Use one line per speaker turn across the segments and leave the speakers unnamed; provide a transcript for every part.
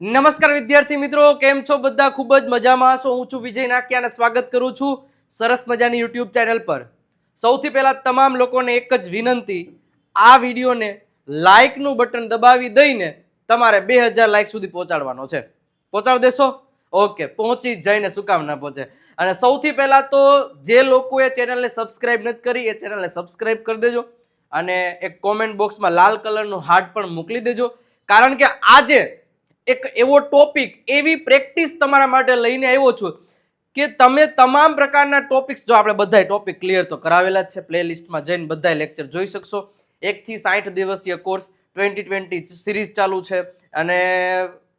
નમસ્કાર વિદ્યાર્થી મિત્રો, કેમ છો બધા? ખૂબ જ મજામાં છો. હું છું વિજય નાકિયા અને સ્વાગત કરું છું સરસ મજાની યુટ્યુબ ચેનલ પર. સૌથી પહેલા તમામ લોકોને એક જ વિનંતી, આ વિડીયોને લાઇકનું બટન દબાવી દઈને તમારે 2000 લાઇક સુધી પહોંચાડવાનો છે. પહોંચાડી દેશો? ઓકે, પહોંચી જ જઈને શું કામ ના પહોંચે. અને સૌથી પહેલા તો જે લોકોએ ચેનલને સબસ્ક્રાઇબ નથી કરી એ ચેનલને સબસ્ક્રાઇબ કરી દેજો અને એક કોમેન્ટ બોક્સમાં લાલ કલરનું હાર્ટ પણ મોકલી દેજો, કારણ કે આજે એક એવો ટોપિક, એવી પ્રેક્ટિસ તમારા માટે લઈને આવ્યો છું કે તમે તમામ પ્રકારના ટોપિક્સ, જો આપણે બધા ટોપિક ક્લિયર તો કરાવેલા જ છે, પ્લેલિસ્ટમાં જઈને બધા લેક્ચર જોઈ શકશો. 1 થી 60 દિવસીય કોર્સ 2020 સિરીઝ ચાલુ છે અને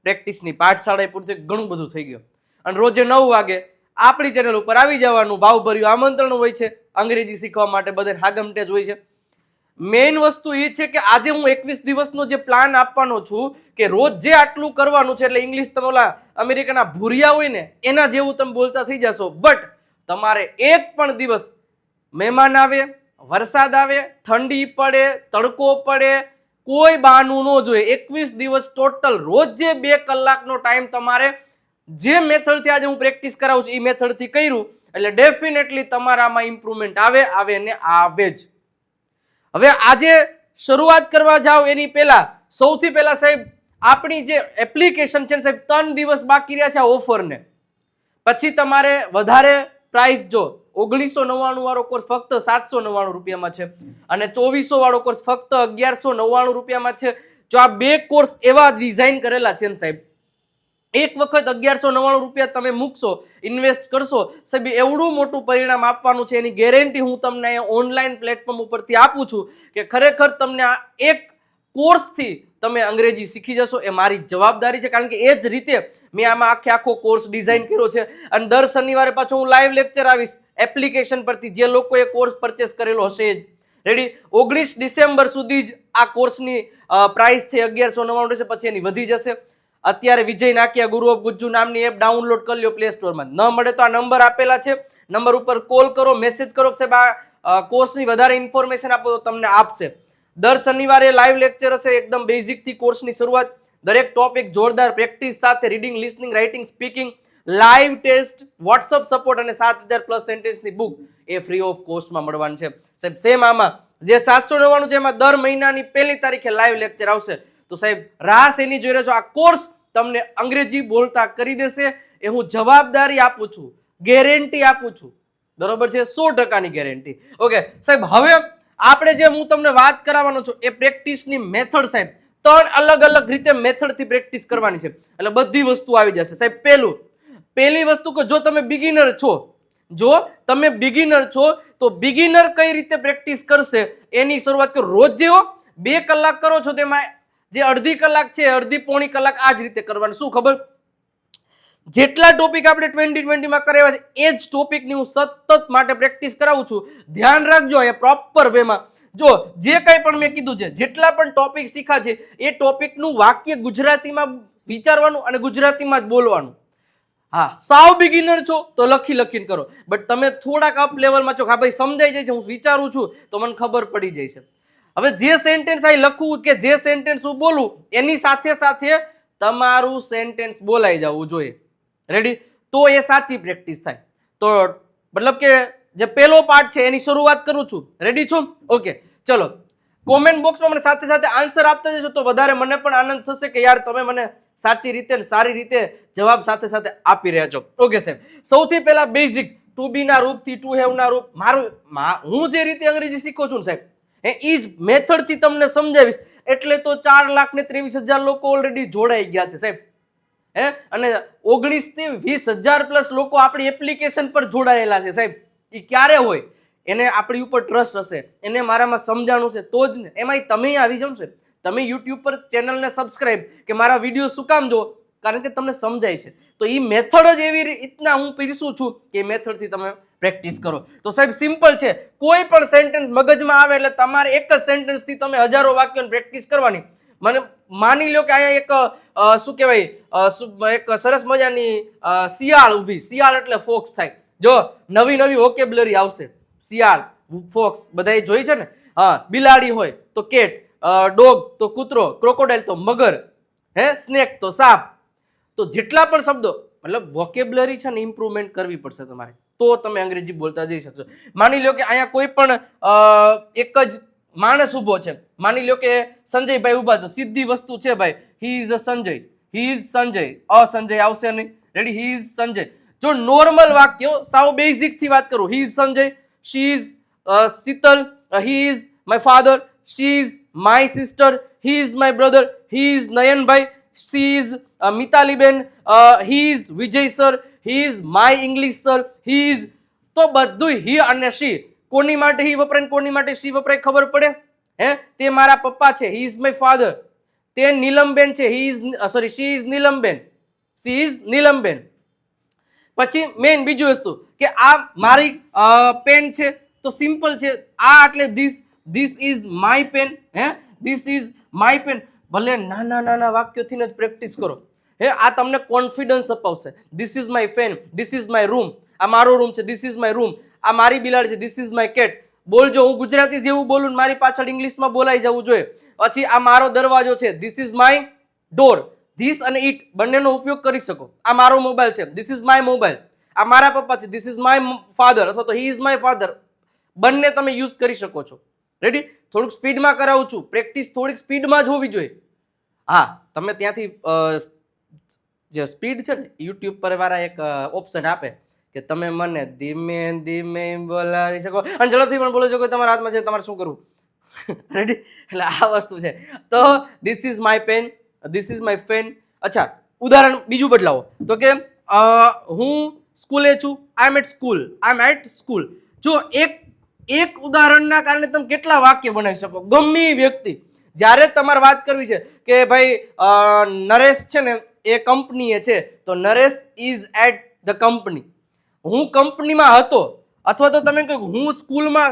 પ્રેક્ટિસની પાઠશાળા પૂરતી ઘણું બધું થઈ ગયું. અને રોજે 9 વાગે આપણી ચેનલ ઉપર આવી જવાનું. ભાવભર્યું આમંત્રણ હોય છે અંગ્રેજી શીખવા માટે, બધાને હાગમટેજ હોય છે. મેઇન વસ્તુ એ છે કે આજે હું 21 દિવસનો જે પ્લાન આપવાનો છું કે રોજ જે આટલું કરવાનું છે, એટલે ઇંગ્લિશ તમે ઓલા અમેરિકાના ભૂરિયા હોય ને એના જેવું તમે બોલતા થઈ જશો. બટ તમારે એક પણ દિવસ મહેમાન આવે, વરસાદ આવે, ઠંડી પડે, તડકો પડે, કોઈ બહાનું ન જોઈએ. 21 દિવસ ટોટલ રોજે 2 કલાકનો ટાઈમ તમારે જે મેથડથી આજે હું પ્રેક્ટિસ કરાવું છું એ મેથડથી કર્યું એટલે ડેફિનેટલી તમારામાં ઇમ્પ્રુવમેન્ટ આવે ને આવે જ. હવે આજે શરૂઆત કરવા જાવ એની પહેલા સૌથી પહેલા સાહેબ આપણી જે એપ્લિકેશન છે સાહેબ, 3 દિવસ બાકી રહ્યા છે આ ઓફરને. પછી તમારે વધારે પ્રાઇસ, જો 1999 વાળો કોર્સ ફક્ત 799 રૂપિયામાં છે અને 2400 વાળો કોર્સ ફક્ત 1199 રૂપિયામાં છે. જો આ બે કોર્સ એવા ડિઝાઇન કરેલા છે ને સાહેબ, એક વખત 1199 રૂપિયા તમે મૂકશો, ઇન્વેસ્ટ કરશો સાહેબ, એવડું મોટું પરિણામ આપવાનું છે. એની ગેરંટી હું તમને ઓનલાઈન પ્લેટફોર્મ ઉપરથી આપું છું કે ખરેખર તમને આ એક કોર્સથી તમે અંગ્રેજી શીખી જશો. એ મારી જવાબદારી છે, કારણ કે એ જ રીતે મેં આમાં આખો કોર્સ ડિઝાઇન કર્યો છે. અને દર શનિવારે પાછો હું લાઈવ લેક્ચર આવીશ એપ્લિકેશન પરથી, જે લોકોએ કોર્સ પરચેસ કરેલો હશે જ. રેડી? 19 ડિસેમ્બર સુધી જ આ કોર્સની પ્રાઇસ છે 1199 છે, પછી એની વધી જશે. અત્યારે વિજય નાકિયા ગુરુ ઓફ ગુજ્જુ નામની એપ ડાઉનલોડ કરી લો પ્લે સ્ટોરમાં. ન મળે તો આ નંબર આપેલા છે, નંબર ઉપર કોલ કરો, મેસેજ કરો કે સાહેબ આ કોર્સની વધારે ઇન્ફોર્મેશન આપો તો તમને આપશે. દર શનિવારે લાઈવ લેક્ચર હશે, એકદમ બેઝિક થી કોર્સની શરૂઆત, દરેક ટોપિક જોરદાર પ્રેક્ટિસ સાથે, reading, listening, writing, speaking, live test, WhatsApp support અને 7000 પ્લસ સેન્ટેન્સની બુક એ ફ્રી ઓફ કોસ્ટમાં મળવાની છે સાહેબ. સેમ આમાં જે 799 છે એમાં દર મહિનાની 1 તારીખે લાઈવ લેક્ચર આવશે. તો સાહેબ રાસ એની જોઈ રહ્યો છો, આ કોર્સ તમને અંગ્રેજી બોલતા કરી દેશે. એ હું જવાબદારી આપું છું, ગેરંટી આપું છું. બરોબર છે? 100% ગેરંટી. ઓકે સાહેબ, હવે આપણે જે હું તમને વાત કરાવવાનો છું એ પ્રેક્ટિસની મેથડ સાહેબ, 3 અલગ અલગ રીતે મેથડથી પ્રેક્ટિસ કરવાની છે એટલે બધી વસ્તુ આવી જશે સાહેબ. પહેલી વસ્તુ કે જો તમે બિગિનર છો તો બિગિનર કઈ રીતે પ્રેક્ટિસ કરશે એની શરૂઆત કરો. રોજ જેવો 2 કલાક કરો છો તેમાં જે અડધી કલાક છે, અડધી પોણી કલાક આ જ રીતે કરવાનું. શું ખબર? જેટલા ટોપિક આપણે 2020 માં કરાવ્યા છે એ જ ટોપિકની હું સતત માટે પ્રેક્ટિસ કરાવું છું. ધ્યાન રાખજો એ પ્રોપર વેમાં. જો જે કંઈ પણ મેં કીધું છે, જેટલા પણ ટોપિક શીખા છે એ ટોપિકનું વાક્ય ગુજરાતીમાં વિચારવાનું અને ગુજરાતીમાં જ બોલવાનું. હા, સાવ બિગિનર છો તો લખીને કરો, બટ તમે થોડાક અપ લેવલમાં છો, હા ભાઈ સમજાઈ જાય છે, હું વિચારું છું તો મને ખબર પડી જાય છે. હવે જે સેન્ટેન્સ અહીં લખવું કે જે સેન્ટેન્સ હું બોલું એની સાથે સાથે તમારું સેન્ટેન્સ બોલાઈ જવું જોઈએ. રેડી? તો એ સાચી પ્રેક્ટિસ થાય. તો મતલબ કે જે પહેલો પાર્ટ છે એની શરૂઆત કરું છું. રેડી છો? ઓકે, ચલો. કોમેન્ટ બોક્સમાં મને સાથે સાથે આન્સર આપતા જશો તો વધારે મને પણ આનંદ થશે કે યાર તમે મને સાચી રીતે સારી રીતે જવાબ સાથે સાથે આપી રહ્યા છો. ઓકે સાહેબ, સૌથી પહેલા બેઝિક ટુ બી ના રૂપથી ટુ હેવ ના રૂપ, હું જે રીતે અંગ્રેજી શીખું છું સાહેબ એ જ મેથડ થી તમને સમજાવીશ. એટલે તો 4,23,000 લોકો ઓલરેડી જોડાઈ ગયા છે સાહેબ. અને 19 થી 20,000 પ્લસ લોકો આપણી એપ્લિકેશન પર જોડાયેલા છે સાહેબ. એ ક્યારે હોય? એને આપણી ઉપર ટ્રસ્ટ હશે, એને મારામાં સમજાણું છે તો જ ને. એમાં તમે આવી જાવ છે, તમે યુટ્યુબ પર ચેનલને સબસ્ક્રાઇબ કે મારા વિડીયો શું કામ જો? કારણ કે તમને સમજાય છે. તો એ મેથડ જ એવી રીતના હું પીરસું છું કે મેથડથી તમે પ્રેક્ટિસ કરો. તો સાહેબ સિમ્પલ છે, કોઈ પણ સેન્ટેન્સ મગજમાં આવે એટલે તમારે એક જ સેન્ટેન્સથી તમે હજારો વાક્યોની પ્રેક્ટિસ કરવાની. મને માની લો કે અહીંયા એક શું કહેવાય, એક સરસ મજાની શિયાળ ઊભી, શિયાળ એટલે ફોક્સ થાય. જો નવી વોકેબ્યુલરી આવશે, શિયાળ, ફોક્સ બધાએ જોઈ છે ને. હા, બિલાડી હોય તો કેટ, ડોગ તો કૂતરો, ક્રોકોડાઇલ તો મગર, સ્નેક તો સાપ, તો જેટલા પણ શબ્દો મતલબ વોકેબ્લરી છે ને ઇમ્પ્રુવમેન્ટ કરવી પડશે તમારે, તો તમે અંગ્રેજી બોલતા જઈ શકશો. માની લો કે અહીંયા કોઈ પણ એક જ માણસ ઊભો છે, માની લો કે સંજયભાઈ ઊભા છે, સીધી વસ્તુ છે ભાઈ, he is a Sanjay, he is Sanjay, Sanjay આવશે નહીં. Ready, he is Sanjay. જો નોર્મલ વાક્ય સાવ બેઝિક થી વાત કરું, he is Sanjay, she is Sheetal, he is my father, she is my sister, he is my brother, he is Nayanbhai, she is Mitaliben, he is Vijay sir, he is my English sir, he is, તો બધું હી અને શી. કોની માટે હી વપરાય ને કોની માટે શી વપરાય ખબર પડે? હે, તે મારા પપ્પા છે, હી ઇઝ માય ફાધર. તે નીલમબેન છે, he is sorry she is Neelamben, she is Neelamben. પછી મેઇન બીજું વસ્તુ કે આ મારી પેન છે તો સિમ્પલ છે, આ એટલે ધીસ ઇઝ માય પેન. હે, ધીસ ઇઝ માય પેન. ભલે નાના નાના વાક્યોથી જ પ્રેક્ટિસ કરો. હે, આ તમને કોન્ફિડન્સ અપાવશે. This is my pen, this is my room, આ મારો રૂમ છે, ધીસ ઇઝ માય રૂમ. આ મારી બિલાડી છે, ધીસ ઇઝ માય કેટ. બોલજો, હું ગુજરાતી જેવું બોલું મારી પાછળ ઇંગ્લિશમાં બોલાઈ જવું જોઈએ. પછી આ મારો દરવાજો છે, this is my door. This અને ઇટ બંનેનો ઉપયોગ કરી શકો. આ મારો મોબાઈલ છે, ધીસ ઇઝ માય મોબાઈલ. આ મારા પપ્પા છે, ધીસ ઇઝ માય ફાધર, અથવા તો હી ઇઝ માય ફાધર. બંને તમે યુઝ કરી શકો છો. રેડી, થોડુંક સ્પીડમાં કરાવું છું, પ્રેક્ટિસ થોડીક સ્પીડમાં જ હોવી જોઈએ. હા, તમે ત્યાંથી જે સ્પીડ છે ને, યુટ્યુબ પર વાળા એક ઓપ્શન આપે કે તમે મને ધીમે ધીમે બોલાવી શકો અને ઝડપથી પણ બોલો છો કે તમારા હાથમાં છે, તમારે શું કરવું. રેડી, એટલે આ વસ્તુ છે. તો this is my pen, this is my pen. અચ્છા, ઉદાહરણ બીજું બદલાવો તો કે હું સ્કૂલે છું, I am at school, I am at school. જો એક ઉદાહરણના કારણે તમે કેટલા વાક્ય બનાવી શકો. ગમે વ્યક્તિ જ્યારે તમારે વાત કરવી છે કે ભાઈ નરેશ છે ને એ કંપનીએ છે, તો Naresh is at the company. હું કંપનીમાં હતો, અથવા તો તમે કહો હું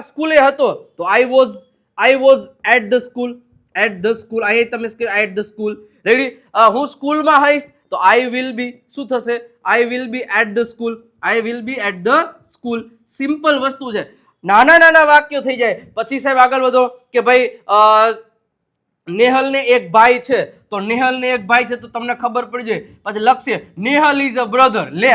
સ્કૂલે હતો, તો I was at the school, at the school. અહીં તમે એટ ધ સ્કૂલ. રેડી, હું સ્કૂલમાં હઈશ તો આઈ વિલ બી શું થશે? I will be at the school, I will be at the school. Simple વસ્તુ છે. નાના નાના વાક્યો થઈ જાય. પછી સાહેબ આગળ વધો કે ભાઈ નેહલ ને એક ભાઈ છે, તો નેહલ ને એક ભાઈ છે તો તમને ખબર પડી જાય. પછી લખશે નેહલ ઇઝ અ બ્રધર. લે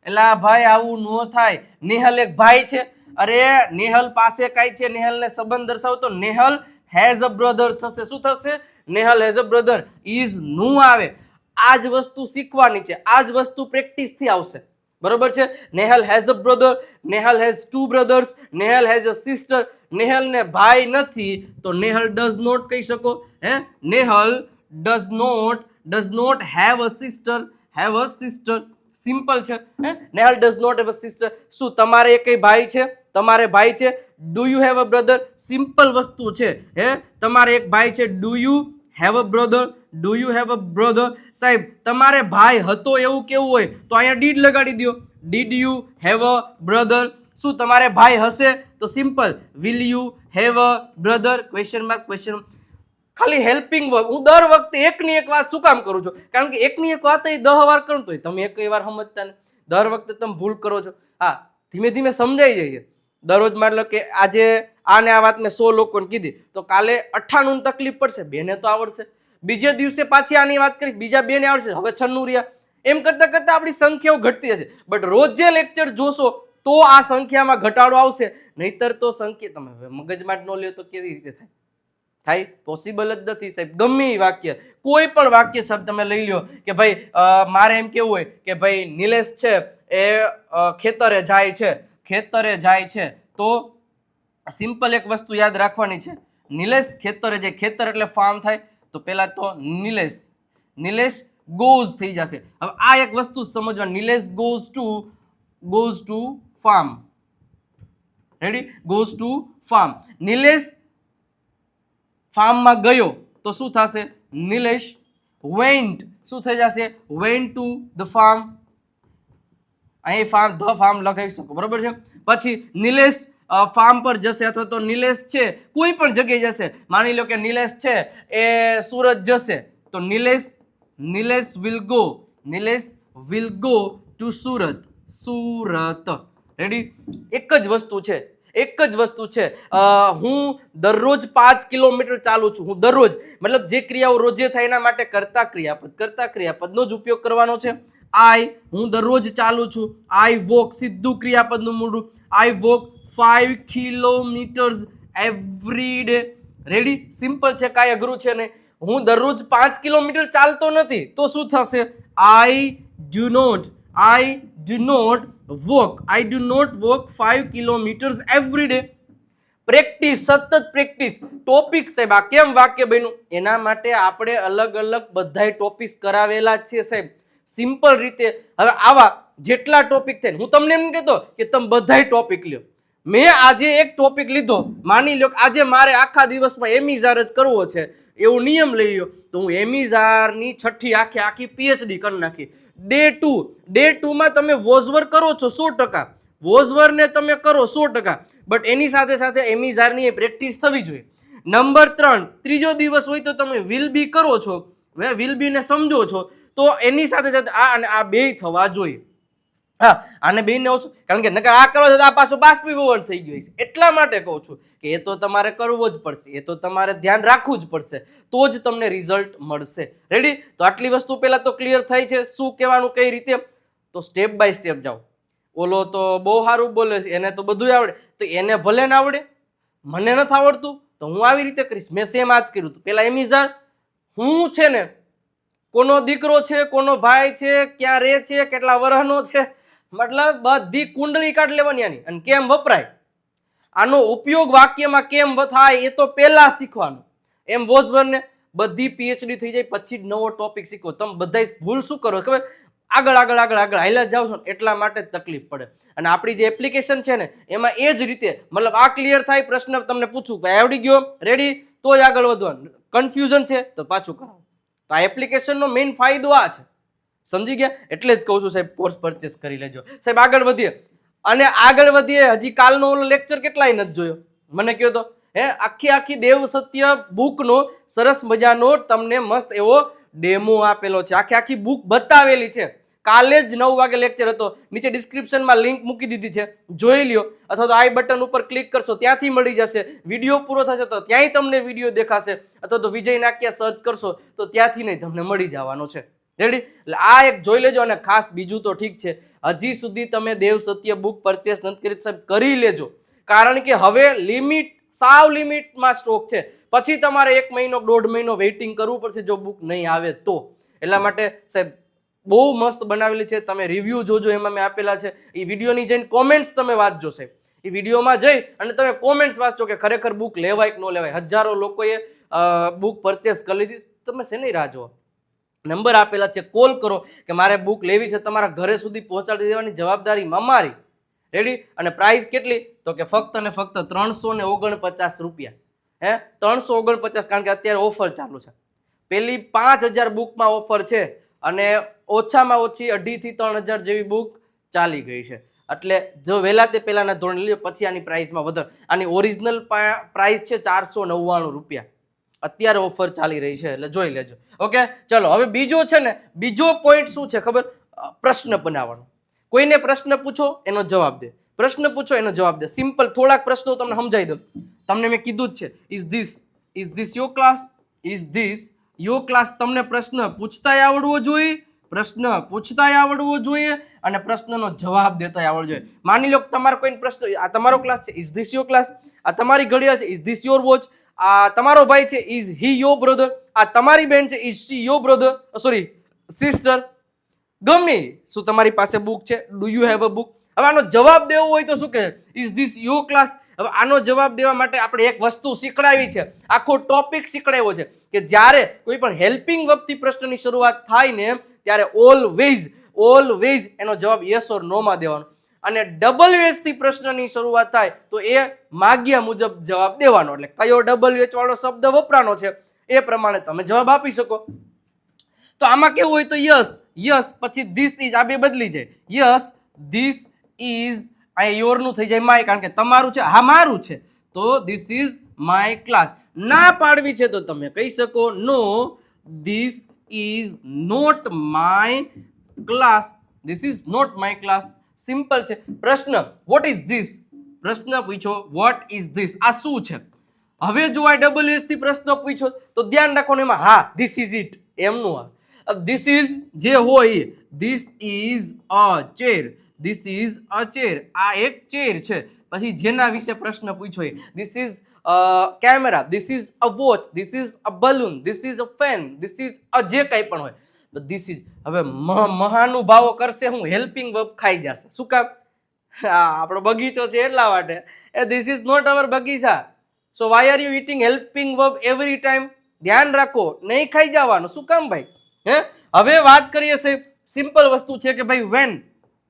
એલા ભાઈ આવું ન થાય. નેહલ એક ભાઈ છે, અરે નેહલ પાસે કઈ છે, નેહલ ને સંબંધ દર્શાવો તો નેહલ હેઝ અ બ્રધર થશે. શું થશે? Nehal has a brother. Is નું આવે. આ જ વસ્તુ શીખવાની છે, આ જ વસ્તુ પ્રેક્ટિસ થી આવશે. બરોબર છે? Nehal has a brother, Nehal has two brothers, Nehal has a sister. Nehal ને ભાઈ નથી તો નેહલ ડઝ નોટ કહી શકો. હે, Nehal does not have a sister, have a sister. Simple છે. હે, Nehal does not have a sister. શું તમારે એક ભાઈ છે? તમારે ભાઈ છે. Do you have a brother? Simple વસ્તુ છે. હે, તમારે એક ભાઈ છે. Do you have a brother? Do you have a brother? સાહેબ તમારે ભાઈ હતો એવું કેવું હોય તો અહીંયા ડીડ લગાડી દો. Did you have a brother? શું તમારે ભાઈ હશે તો simple will you have a brother? Question mark, question. ખાલી હેલ્પિંગ વર્બ. હું દર વખતે એકની એક વાત શું કામ કરું છું? કારણ કે એકની એક વાત 10 વાર કરું તો તમે એક વાર સમજતા ને, દર વખતે તમે ભૂલ કરો છો. હા, ધીમે ધીમે સમજાઈ જાય. દરરોજ મતલબ કે આજે આને આ વાત મેં 100 લોકોને કીધી તો કાલે 98 તકલીફ પડશે, 2 ને તો આવડશે. બીજે દિવસે પાછી આની વાત કરીશ, બીજા 2 ને આવડશે, હવે 96 રહ્યા. એમ કરતા કરતા આપણી સંખ્યાઓ ઘટતી હશે. બટ રોજ જે લેક્ચર જોશો તો આ સંખ્યામાં ઘટાડો આવશે. નહીતર તો સંખ્યા તમે મગજમાં જ ન લ્યો તો કેવી રીતે થાય? થાય પોસિબલ જ નથી સાહેબ. ગમે વાક્ય, કોઈ પણ વાક્ય શબ્દ તમે લઈ લ્યો કે ભાઈ મારે એમ કેવું હોય કે ભાઈ નિલેશ છે એ ખેતરે જાય છે, ખેતરે જાય છે. તો સિમ્પલ એક વસ્તુ યાદ રાખવાની છે. નિલેશ ખેતરે જાય, ખેતર એટલે ફાર્મ થાય, તો પેલા તો નિલેશ ગોઝ થઈ જશે. હવે આ એક વસ્તુ સમજવા, Nilesh goes to farm. Ready, goes to farm. Nilesh ફાર્મમાં ગયો તો શું થશે? નિલેશ went. શું થઈ જશે? went to the farm. અહીં ફાર્મ, ધ ફાર્મ લગાવી શકો. બરોબર છે? પછી નિલેશ ફાર્મ પર જશે, અથવા તો નિલેશ છે કોઈ પણ જગ્યાએ જશે. માની લો કે નિલેશ છે એ સુરત જશે, તો Nilesh will go to Surat. Ready, એક જ વસ્તુ છે. એક જ વસ્તુ છે, હું દરરોજ 5 કિલોમીટર ચાલું છું. હું દરરોજ મતલબ જે ક્રિયાઓ રોજે થાય એના માટે કરતા ક્રિયાપદનો જ ઉપયોગ કરવાનો છે. હું દરરોજ ચાલું છું. આઈ વોક, સીધું ક્રિયાપદનું મૂળું. I walk 5 kilometres every day. Ready? Simple છે, કાંઈ અઘરું છે નહીં. હું દરરોજ 5 કિલોમીટર ચાલતો નથી તો શું થશે? I do not walk 5 kilometres every day. Practice, સતત પ્રેક્ટિસ. ટોપિક સાહેબ, આ કેમ વાક્ય બન્યું? એના માટે આપણે અલગ અલગ બધાય ટોપિક્સ કરાવેલા છે સાહેબ, સિમ્પલ રીતે. હવે આવા જેટલા ટોપિક થાય, હું તમને એમ કહેતો કે તમે બધાય ટોપિક લ્યો. મેં આજે એક ટોપિક લીધો, માની લો કે આજે મારે આખા દિવસમાં એમિઝાર જ કરવો છે, એવું નિયમ લઈ લ્યો, તો હું એમિઝારની છઠ્ઠી આખી પીએચડી કરી નાખી. ડે 2 માં તમે વોઝવર કરો છો 100%, વોઝવરને તમે કરો 100%, બટ એની સાથે સાથે એમિઝારની પ્રેક્ટિસ થવી જોઈએ. નંબર 3, ત્રીજો દિવસ હોય તો તમે વિલ બી કરો છો, વિલ બી ને સમજો છો, તો એની સાથે સાથે આ અને આ બે થવા જોઈએ. હા, આને બેને ઓછું, કારણ કે નકર આ કરો છો તો આ પાછું બાષ્પીભવન થઈ ગયું છે. એટલા માટે કહું છું કે એ તો તમારે કરવો જ પડશે, એ તો તમારે ધ્યાન રાખવું જ પડશે, તો જ તમને રિઝલ્ટ મળશે. રેડી? તો આટલી વસ્તુ પહેલા તો ક્લિયર થઈ છે, શું કહેવાનું કઈ રીતે. તો સ્ટેપ બાય સ્ટેપ જાઓ. ઓલો તો બહુ સારું બોલે છે, એને તો બધું આવડે, તો એને ભલે ના આવડે, મને નથી આવડતું તો હું આવી રીતે કરીશ. મેં સેમ આ જ કર્યું હતું. પેલા એમિઝાર, હું છે ને કોનો દીકરો છે, કોનો ભાઈ છે, ક્યાં રહે છે, કેટલા વર્ષનો છે, મતલબ બધી કુંડળી કાઢ લેવાની આની, અને કેમ વપરાય, આનો ઉપયોગ વાક્યમાં કેમ થાય એ તો પહેલા શીખવાનું. એમ વોઝવરને બધી પીએચડી થઈ જાય પછી જ નવો ટોપિક શીખો. તમે બધા ભૂલ શું કરો ખબર? આગળ હાલ્યા જાવ છો, એટલા માટે જ તકલીફ પડે. અને આપણી જે એપ્લિકેશન છે ને એમાં એ જ રીતે, મતલબ આ ક્લિયર થાય, પ્રશ્ન તમને પૂછું, ભાઈ આવડી ગયો, રેડી, તો જ આગળ વધવાનું. કન્ફ્યુઝન છે તો પાછું કરાવો. તો આ એપ્લિકેશનનો મેઇન ફાયદો આ છે. સમજી ગયા? એટલે જ કહું છું સાહેબ, કોર્સ પરચેસ કરી લેજો સાહેબ. આગળ વધીએ, અને આગળ વધીએ. હજી કાલનો ઓલો લેક્ચર કેટલાય નથી જોયો, મને કહો તો. આખી દેવ સત્ય બુકનો સરસ મજાનો તમને મસ્ત એવો ડેમો આપેલો છે, આખી બુક બતાવેલી છે. કાલે જ 9 વાગે લેક્ચર હતો, નીચે ડિસ્ક્રિપ્શનમાં લિંક મૂકી દીધી છે, જોઈ લ્યો. અથવા તો આઈ બટન ઉપર ક્લિક કરશો ત્યાંથી મળી જશે. વિડીયો પૂરો થશે તો ત્યાંય તમને વિડીયો દેખાશે, અથવા તો વિજય નાક્યા સર્ચ કરશો તો ત્યાંથી નહીં તમને મળી જવાનો છે. રેડી? એટલે આ એક જોઈ લેજો. અને ખાસ બીજું તો ઠીક છે, હજી સુધી તમે દેવ સત્ય બુક પરચેસ નથી કરી, સાહેબ કરી લેજો, કારણ કે હવે સાવ લિમિટમાં સ્ટોક છે. પછી તમારે 1 મહિનો 1.5 મહિનો વેઇટિંગ કરવું પડશે જો બુક નહીં આવે તો. એટલા માટે સાહેબ બહુ મસ્ત બનાવેલી છે, તમે રિવ્યુ જોજો, એમાં મેં આપેલા છે. એ વિડીયોની જઈને કોમેન્ટ્સ તમે વાંચજો સાહેબ. એ વિડીયોમાં જઈ અને તમે કોમેન્ટ્સ વાંચજો કે ખરેખર બુક લેવાય કે ન લેવાય. હજારો લોકોએ બુક પરચેસ કરી લીધી. તમે શેની રાહ જુઓ? નંબર આપેલા છે, કોલ કરો કે મારે બુક લેવી છે, તમારા ઘરે સુધી પહોંચાડી દેવાની જવાબદારી અમારી. રેડી? અને પ્રાઇસ કેટલી? તો કે ફક્ત ને ફક્ત 349 રૂપિયા. 349, કારણ કે અત્યારે ઓફર ચાલુ છે. પેલી 5000 બુકમાં ઓફર છે, અને ઓછામાં ઓછી 2,500 થી 3,000 જેવી બુક ચાલી ગઈ છે. એટલે જો વહેલા તે પહેલાના ધોરણે લ્યો, પછી આની પ્રાઇસમાં વધારે. આની ઓરિજિનલ પ્રાઇસ છે 499 રૂપિયા, અત્યારે ઓફર ચાલી રહી છે, એટલે જોઈ લેજો. ઓકે, ચલો હવે બીજો છે ને, બીજો પોઈન્ટ શું છે ખબર? પ્રશ્ન બનાવવાનો. કોઈને પ્રશ્ન પૂછો એનો જવાબ દે, પ્રશ્ન પૂછો એનો જવાબ દે. સિમ્પલ થોડાક પ્રશ્નો તમને સમજાવી દઉં. તમને મેં કીધું જ છે, is this your class, is this your class. તમને પ્રશ્ન પૂછતાય આવડવો જોઈએ, પ્રશ્ન પૂછતાય આવડવો જોઈએ, અને પ્રશ્નનો જવાબ દેતાય આવડવો જોઈએ. માની લો કે તમારો કોઈ પ્રશ્ન, આ તમારો ક્લાસ છે, ઇઝ ધીસ યોર ક્લાસ. આ તમારી ઘડિયાળ છે, ઇઝ ધીસ યોર વોચ. આ તમારો ભાઈ છે, ઇઝ હી યોર બ્રધર. આ તમારી બેન છે, is she your brother, sorry sister. ગમે શું તમારી પાસે બુક છે, do you have a book. હવે આનો જવાબ દેવો હોય તો શું કહે? Is this your class. હવે આનો જવાબ દેવા માટે આપણે એક વસ્તુ શીખડાવી છે, આખો ટોપિક શીખડાવ્યો છે કે જ્યારે કોઈ પણ હેલ્પિંગ વર્બથી પ્રશ્નની શરૂઆત થાય ને ત્યારે ઓલવેઝ એનો જવાબ યસ ઓર નો માં દેવાનો. અને WH થી પ્રશ્નની શરૂઆત થાય તો એ માગ્યા મુજબ જવાબ દેવાનો. એટલે કયો WH વાળો શબ્દ વપરાનો છે એ પ્રમાણે તમે જવાબ આપી શકો. તો આમાં કેવું હોય તો યસ પછી ધીસ ઇઝ, આ બે બદલી જાય. યસ ધીસ ઇઝ, અહીંયા યોર નું થઈ જાય માય, કારણ કે તમારું છે, હા મારું છે, તો ધીસ ઇઝ માય ક્લાસ. ના પાડવી છે તો તમે કહી શકો no, this is not my class, this is not my class. Simple છે. પ્રશ્ન, વોટ ઇઝ ધીસ? પ્રશ્ન પૂછો વોટ ઇઝ ધીસ, આ શું છે. હવે જો આ ડબલ્યુએસ થી પ્રશ્ન પૂછો તો ધ્યાન રાખવાનું એમાં હા ધીસ ઇઝ ઇટ એમનું આ ધીસ ઇઝ જે હોય this is a chair, this is a chair, આ એક ચેર છે. પછી જેના વિશે પ્રશ્ન પૂછ્યો this is camera, this is a watch, this is a balloon, this is a fan, this is a જે કંઈ પણ હોય તો ધીસ ઇઝ. હવે મહાનુભાવો કરશે હું હેલ્પિંગ વર્બ ખાઈ જશે. શું કામ? આપણો બગીચો છે એટલા માટે. ધીસ ઇઝ નોટ અવર બગીચા. So why are you eating helping verb every time? ધ્યાન રાખો, નહીં ખાઈ જવાનું. શું કામ ભાઈ? હવે વાત કરીએ છે સિમ્પલ વસ્તુ છે કે ભાઈ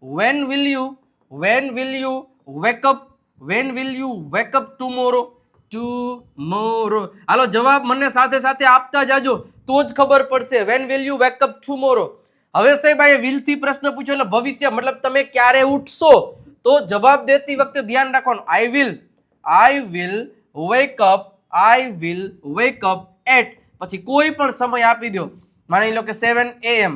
when will you wake up, when will you wake up tomorrow? હાલો જવાબ મને સાથે સાથે આપતા જાજો તો જ ખબર પડશે. when will you wake up tomorrow? હવે સાહેબ આ will થી પ્રશ્ન પૂછ્યો એટલે ભવિષ્ય, મતલબ તમે ક્યારે ઉઠશો. તો જવાબ દેતી વખતે ધ્યાન રાખવાનું I will wake up at, પછી કોઈ પણ સમય આપી દો, માની લો કે 7 AM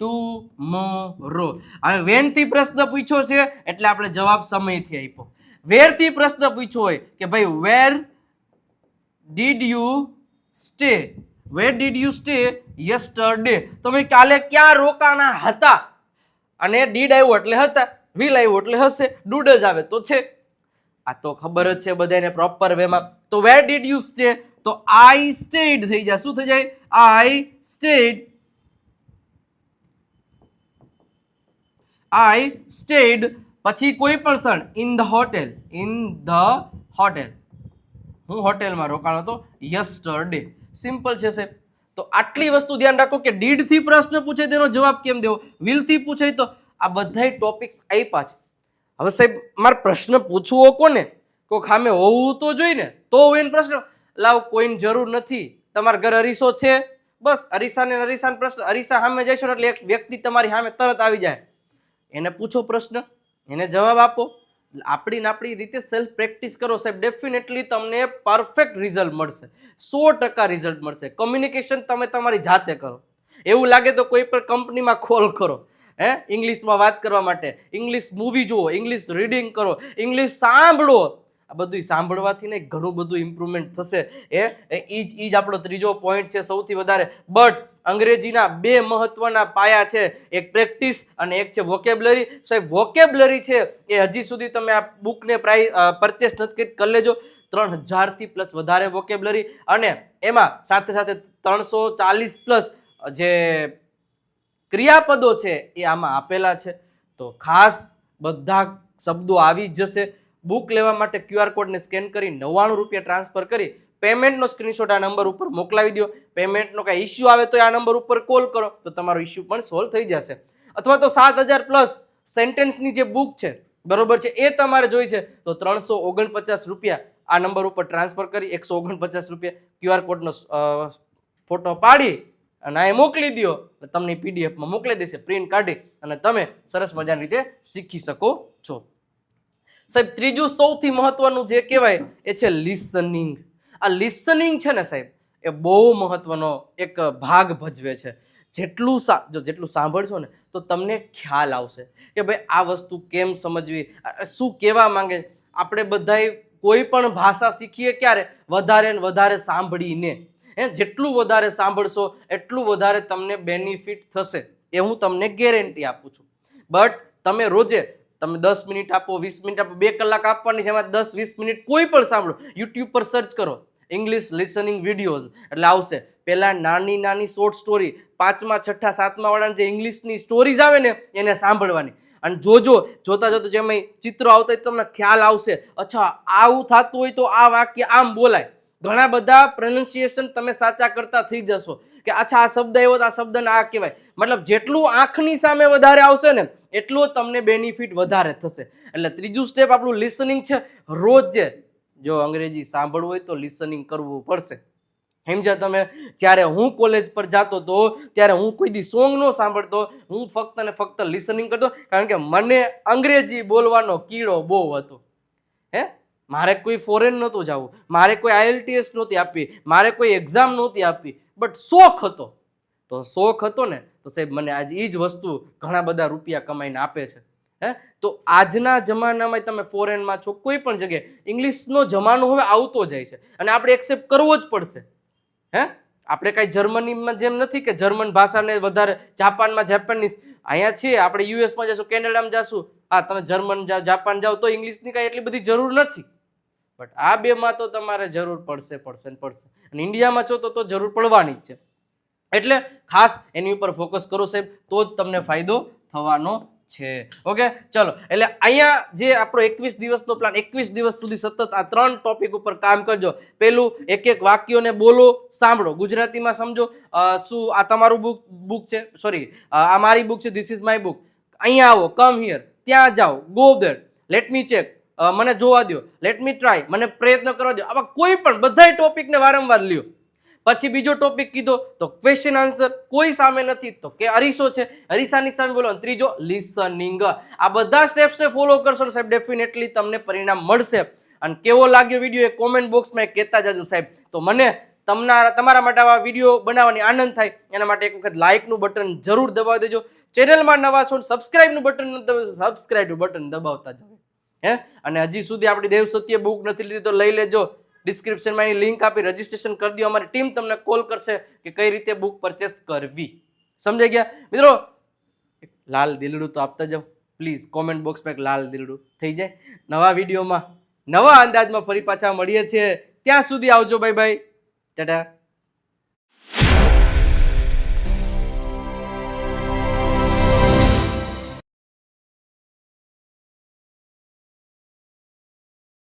tomorrow. હવે when થી પ્રશ્ન પૂછ્યો છે એટલે આપણે જવાબ સમયથી આપ્યો. where થી પ્રશ્ન પૂછ્યો હોય કે ભાઈ where did you stay yesterday? તમે કાલે ક્યાં રોકાણા હતા? અને did આવ્યો એટલે હતા, will આવ્યો એટલે હશે, did જ આવે તો છે. આ તો ખબર જ છે બધાને પ્રોપર વેમાં. તો where did you stay? તો I stayed થઈ જાય. શું થઈ જાય? I stayed. પછી કોઈ પણ સ્થળ in the hotel, હું હોટેલમાં રોકાણો હતો yesterday. સિમ્પલ છે સાહેબ. તો આટલી વસ્તુ ધ્યાન રાખો કે ડીડ થી પ્રશ્ન પૂછે તેનો જવાબ કેમ દેવો, વિલ થી પૂછે તો આ બધા ટોપિક્સ આપ્યા છે. હવે સાહેબ મારે પ્રશ્ન પૂછવો કોને? કોઈ ખામે હોવું તો જોઈએ ને, તો એને પ્રશ્ન લાવ. કોઈની જરૂર નથી. તમારા ઘર અરીસો છે, બસ અરીસાને પ્રશ્ન, અરીસા સામે જઈશો ને એટલે એક વ્યક્તિ તમારી સામે તરત આવી જાય. એને પૂછો પ્રશ્ન, એને જવાબ આપો. આપણી રીતે સેલ્ફ પ્રેક્ટિસ કરો સાહેબ, ડેફિનેટલી તમને પરફેક્ટ રિઝલ્ટ મળશે, 100% રિઝલ્ટ મળશે. કમ્યુનિકેશન તમે તમારી જાતે કરો. એવું લાગે તો કોઈ પણ કંપનીમાં કોલ કરો, ઇંગ્લિશમાં વાત કરવા માટે, ઇંગ્લિશ મૂવી જુઓ, ઇંગ્લિશ રીડિંગ કરો, ઇંગ્લિશ સાંભળો. આ બધું સાંભળવાથી ને ઘણું બધું ઇમ્પ્રુવમેન્ટ થશે. એ જ આપણો ત્રીજો પોઈન્ટ છે સૌથી વધારે. બટ અંગ્રેજીના બે મહત્વના પાયા છે, એક પ્રેક્ટિસ અને એક છે વોકેબ્લરી. સાહેબ વોકેબ્લરી છે એ હજી સુધી તમે આ બુકને પરચેસ નથી કરી લેજો. 3000 થી પ્લસ વધારે વોકેબ્લરી, અને એમાં સાથે સાથે 340 પ્લસ જે ક્રિયાપદો છે એ આમાં આપેલા છે. તો ખાસ બધા શબ્દો આવી જ જશે. બુક લેવા માટે QR કોડને સ્કેન કરી 99 રૂપિયા ટ્રાન્સફર કરી પેમેન્ટનો સ્ક્રીનશોટ આ નંબર ઉપર મોકલાવી દો. પેમેન્ટનો કાંઈ ઇસ્યુ આવે તો આ નંબર ઉપર કોલ કરો તો તમારો ઇસ્યુ પણ સોલ્વ થઈ જશે. અથવા તો 7000 પ્લસ સેન્ટેન્સની જે બુક છે બરોબર છે એ તમારે જોઈ છે તો 349 રૂપિયા આ નંબર ઉપર ટ્રાન્સફર કરી 149 રૂપિયા QR કોડનો ફોટો પાડી અને આ મોકલી દો, તમને પીડીએફમાં મોકલી દેશે પ્રિન્ટ કાઢી, અને તમે સરસ મજાની રીતે શીખી શકો છો. સાહેબ ત્રીજું સૌથી મહત્વનું જે કહેવાય એ છે લિસનિંગ. આ લિસનિંગ છે ને સાહેબ એ બહુ મહત્વનો એક ભાગ ભજવે છે. જેટલું સાંભળશો ને તો તમને ખ્યાલ આવશે કે ભાઈ આ વસ્તુ કેમ સમજવી, શું કહેવા માંગે. આપણે બધાય કોઈ પણ ભાષા શીખીએ ક્યારે? વધારે ને વધારે સાંભળીને. જેટલું વધારે સાંભળશો એટલું વધારે તમને બેનિફિટ થશે, એ હું તમને ગેરંટી આપું છું. બટ તમે રોજે તમે 10 મિનિટ આપો, 20 મિનિટ આપો, 2 કલાક આપવાની છે, એમાં 10-20 મિનિટ કોઈ પણ સાંભળો. યુટ્યુબ પર સર્ચ કરો ઇંગ્લિશ લિસનિંગ વિડીયોઝ એટલે આવશે. પહેલા નાની શોર્ટ સ્ટોરી 5મા 6ઠા 7મા વાળાની જે ઇંગ્લિશની સ્ટોરીઝ આવે ને એને સાંભળવાની, અને જોતા જેમાં ચિત્રો આવતા હોય તમને ખ્યાલ આવશે. અચ્છા આવું થતું હોય તો આ વાક્ય આમ બોલાય. ઘણા બધા પ્રોનાઉન્સિએશન તમે સાચા કરતા થઈ જશો કે અચ્છા આ શબ્દ એવો આ શબ્દને આ કહેવાય. મતલબ જેટલું આંખની સામે વધારે આવશે ને એટલું તમને બેનિફિટ વધારે થશે. એટલે ત્રીજું સ્ટેપ આપણું લિસનિંગ છે. રોજ જો અંગ્રેજી સાંભળવું હોય તો લિસનિંગ કરવું પડશે. સમજ્યા તમે? જ્યારે હું કોલેજ પર જતો તો ત્યારે હું કોઈ દી સોંગ ન સાંભળતો, હું ફક્ત ને ફક્ત લિસનિંગ કરતો, કારણ કે મને અંગ્રેજી બોલવાનો કીડો બહુ હતો. મારે કોઈ ફોરેન નહોતું જવું, મારે કોઈ IELTS નહોતી આપવી, મારે કોઈ એક્ઝામ નહોતી આપવી, બટ શોખ હતો. તો શોખ હતો ને તો સાહેબ મને આજે એ જ વસ્તુ ઘણા બધા રૂપિયા કમાઈને આપે છે. હે તો આજના જમાનામાં તમે ફોરેનમાં છો, કોઈ પણ જગ્યાએ ઇંગ્લિશનો જમાનો હવે આવતો જાય છે અને આપણે એક્સેપ્ટ કરવો જ પડશે. હે આપણે કાંઈ જર્મનીમાં જેમ નથી કે જર્મન ભાષાને વધારે, જાપાનમાં જાપાનીઝ, અહીંયા છીએ આપણે યુએસમાં જશું, કેનેડામાં જશું, હા તમે જર્મન જાઓ, જાપાન જાઓ તો ઇંગ્લિશની કાંઈ એટલી બધી જરૂર નથી. બટ આ બેમાં તો તમારે જરૂર પડશે પડશે ને પડશે, અને ઇન્ડિયામાં છો તો જરૂર પડવાની જ છે. એટલે ખાસ એની ઉપર ફોકસ કરો સાહેબ, તો જ તમને ફાયદો થવાનો છે. ઓકે ચલો, એટલે અહીંયા જે આપણો 21 દિવસનો પ્લાન, 21 દિવસ સુધી સતત આ 3 ટોપિક ઉપર કામ કરજો. પેલું એક એક વાક્યોને બોલો, સાંભળો, ગુજરાતીમાં સમજો. શું આ તમારું બુક છે, સોરી આ મારી બુક છે, ધીસ ઇઝ માય બુક. અહીંયા આવો, કમ હિયર, ત્યાં જાઓ, go there, let me check, મને જોવા દો, લેટ મી ટ્રાય, મને પ્રયત્ન કરવા દો. આવા કોઈ પણ બધાય ટોપિકને વારંવાર લ્યો. પછી બીજો ટોપિક કીધો તો ક્વેશ્ચન આન્સર, કોઈ સામે નથી તો કે અરીસો છે, અરીસાની સામે બોલો. ત્રીજો લિસનિંગ. આ બધા સ્ટેપ્સને ફોલો કરશો ને સાહેબ, ડેફિનેટલી તમને પરિણામ મળશે. અને કેવો લાગ્યો વિડીયો એ કોમેન્ટ બોક્સમાં કહેતા જાજો સાહેબ. તો મને તમારા માટે આવા વિડીયો બનાવવાની આનંદ થાય, એના માટે એક વખત લાઇકનું બટન જરૂર દબાવી દેજો. ચેનલમાં નવા છો, સબસ્ક્રાઇબનું બટન સબસ્ક્રાઇબનું બટન દબાવતા જાવ. હે અને હજી સુધી આપણી દેવ સત્ય બુક નથી લીધી તો લઈ લેજો. ડિસ્ક્રિપ્શનમાં એની લિંક આપી રજીસ્ટ્રેશન કરી દો. અમારી ટીમ તમને કોલ કરશે કે કઈ રીતે બુક પરચેસ કરવી. સમજાઈ ગયા મિત્રો? લાલ દિલડું તો આપતા જાઓ પ્લીઝ. કોમેન્ટ બોક્સમાં એક લાલ દિલડું થઈ જાય. નવા વિડીયોમાં નવા અંદાજમાં ફરી પાછા મળીએ છીએ. ત્યાં સુધી આવજો. Bye bye, Tata.